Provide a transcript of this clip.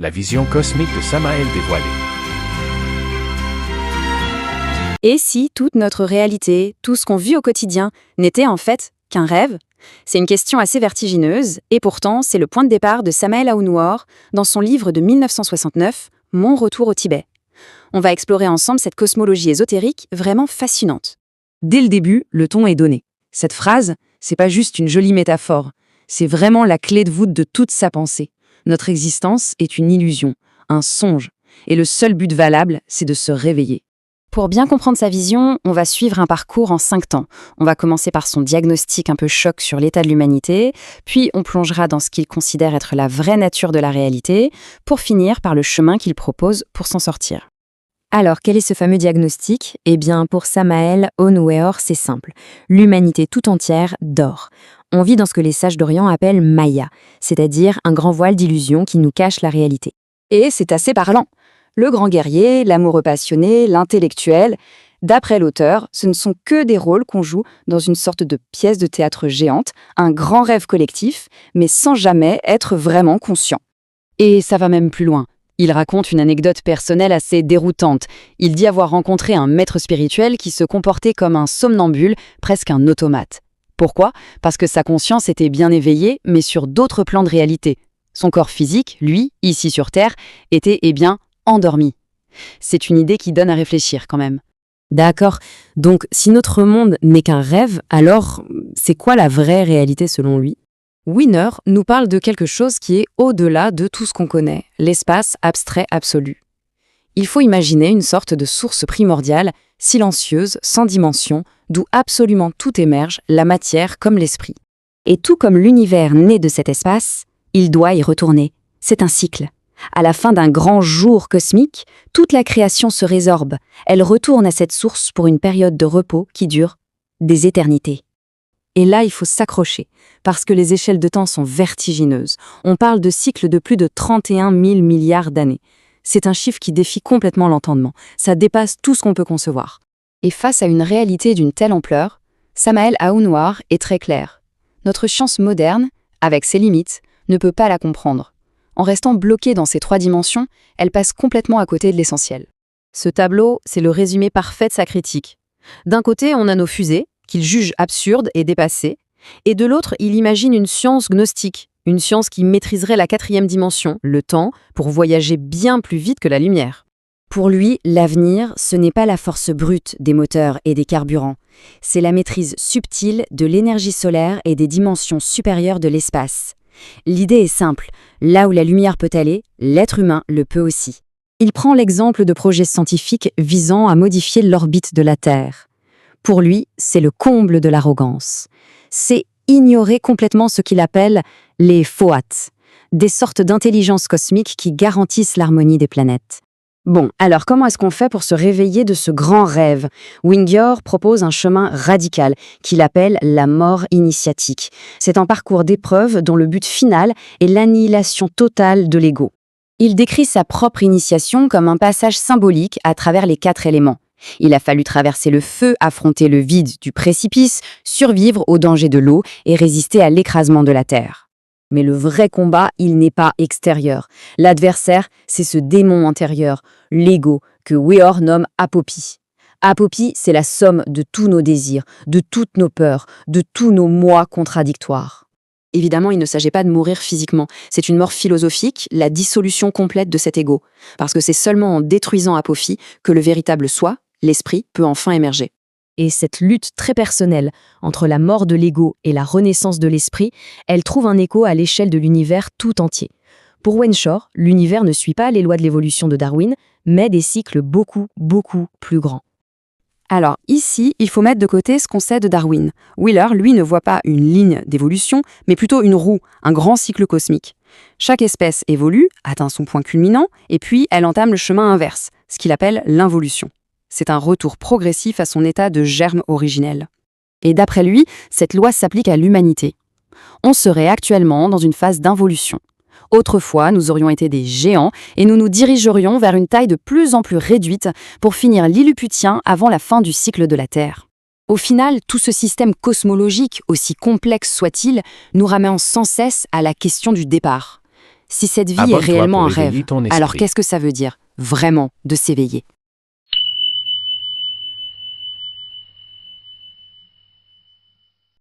La vision cosmique de Samael dévoilée. Et si toute notre réalité, tout ce qu'on vit au quotidien, n'était en fait qu'un rêve? C'est une question assez vertigineuse, et pourtant c'est le point de départ de Samael Aounouor dans son livre de 1969, Mon retour au Tibet. On va explorer ensemble cette cosmologie ésotérique vraiment fascinante. Dès le début, le ton est donné. Cette phrase, c'est pas juste une jolie métaphore, c'est vraiment la clé de voûte de toute sa pensée. Notre existence est une illusion, un songe, et le seul but valable, c'est de se réveiller. Pour bien comprendre sa vision, on va suivre un parcours en 5 temps. On va commencer par son diagnostic un peu choc sur l'état de l'humanité, puis on plongera dans ce qu'il considère être la vraie nature de la réalité, pour finir par le chemin qu'il propose pour s'en sortir. Alors, quel est ce fameux diagnostic? Eh bien, pour Samael Aounouor, c'est simple. L'humanité tout entière dort. On vit dans ce que les sages d'Orient appellent Maya, c'est-à-dire un grand voile d'illusion qui nous cache la réalité. Et c'est assez parlant. Le grand guerrier, l'amoureux passionné, l'intellectuel, d'après l'auteur, ce ne sont que des rôles qu'on joue dans une sorte de pièce de théâtre géante, un grand rêve collectif, mais sans jamais être vraiment conscient. Et ça va même plus loin. Il raconte une anecdote personnelle assez déroutante. Il dit avoir rencontré un maître spirituel qui se comportait comme un somnambule, presque un automate. Pourquoi? Parce que sa conscience était bien éveillée, mais sur d'autres plans de réalité. Son corps physique, lui, ici sur Terre, était, endormi. C'est une idée qui donne à réfléchir quand même. D'accord. Donc, si notre monde n'est qu'un rêve, alors c'est quoi la vraie réalité selon lui? Wiener nous parle de quelque chose qui est au-delà de tout ce qu'on connaît, l'espace abstrait absolu. Il faut imaginer une sorte de source primordiale, silencieuse, sans dimension, d'où absolument tout émerge, la matière comme l'esprit. Et tout comme l'univers naît de cet espace, il doit y retourner. C'est un cycle. À la fin d'un grand jour cosmique, toute la création se résorbe. Elle retourne à cette source pour une période de repos qui dure des éternités. Et là, il faut s'accrocher, parce que les échelles de temps sont vertigineuses. On parle de cycles de plus de 31 000 milliards d'années. C'est un chiffre qui défie complètement l'entendement. Ça dépasse tout ce qu'on peut concevoir. Et face à une réalité d'une telle ampleur, Samael Aounouor est très clair. Notre science moderne, avec ses limites, ne peut pas la comprendre. En restant bloquée dans ces 3 dimensions, elle passe complètement à côté de l'essentiel. Ce tableau, c'est le résumé parfait de sa critique. D'un côté, on a nos fusées, qu'il juge absurdes et dépassées, et de l'autre, il imagine une science gnostique, une science qui maîtriserait la 4e dimension, le temps, pour voyager bien plus vite que la lumière. Pour lui, l'avenir, ce n'est pas la force brute des moteurs et des carburants, c'est la maîtrise subtile de l'énergie solaire et des dimensions supérieures de l'espace. L'idée est simple, là où la lumière peut aller, l'être humain le peut aussi. Il prend l'exemple de projets scientifiques visant à modifier l'orbite de la Terre. Pour lui, c'est le comble de l'arrogance. C'est ignorer complètement ce qu'il appelle les Foats, des sortes d'intelligences cosmiques qui garantissent l'harmonie des planètes. Bon, alors comment est-ce qu'on fait pour se réveiller de ce grand rêve? Wingeor propose un chemin radical qu'il appelle la mort initiatique. C'est un parcours d'épreuves dont le but final est l'annihilation totale de l'ego. Il décrit sa propre initiation comme un passage symbolique à travers les 4 éléments. Il a fallu traverser le feu, affronter le vide du précipice, survivre au danger de l'eau et résister à l'écrasement de la terre. Mais le vrai combat, il n'est pas extérieur. L'adversaire, c'est ce démon intérieur, l'ego, que Weor nomme Apopi. Apopi, c'est la somme de tous nos désirs, de toutes nos peurs, de tous nos moi contradictoires. Évidemment, il ne s'agit pas de mourir physiquement. C'est une mort philosophique, la dissolution complète de cet ego. Parce que c'est seulement en détruisant Apopi que le véritable soi, l'esprit, peut enfin émerger. Et cette lutte très personnelle entre la mort de l'ego et la renaissance de l'esprit, elle trouve un écho à l'échelle de l'univers tout entier. Pour Wenshaw, l'univers ne suit pas les lois de l'évolution de Darwin, mais des cycles beaucoup, beaucoup plus grands. Alors ici, il faut mettre de côté ce qu'on sait de Darwin. Wheeler, lui, ne voit pas une ligne d'évolution, mais plutôt une roue, un grand cycle cosmique. Chaque espèce évolue, atteint son point culminant, et puis elle entame le chemin inverse, ce qu'il appelle l'involution. C'est un retour progressif à son état de germe originel. Et d'après lui, cette loi s'applique à l'humanité. On serait actuellement dans une phase d'involution. Autrefois, nous aurions été des géants et nous nous dirigerions vers une taille de plus en plus réduite pour finir l'Illiputien avant la fin du cycle de la Terre. Au final, tout ce système cosmologique, aussi complexe soit-il, nous ramène sans cesse à la question du départ. Si cette vie est Abonne-toi réellement pour un rêve, éveiller ton alors esprit. qu'est-ce que ça veut dire, vraiment, de s'éveiller ?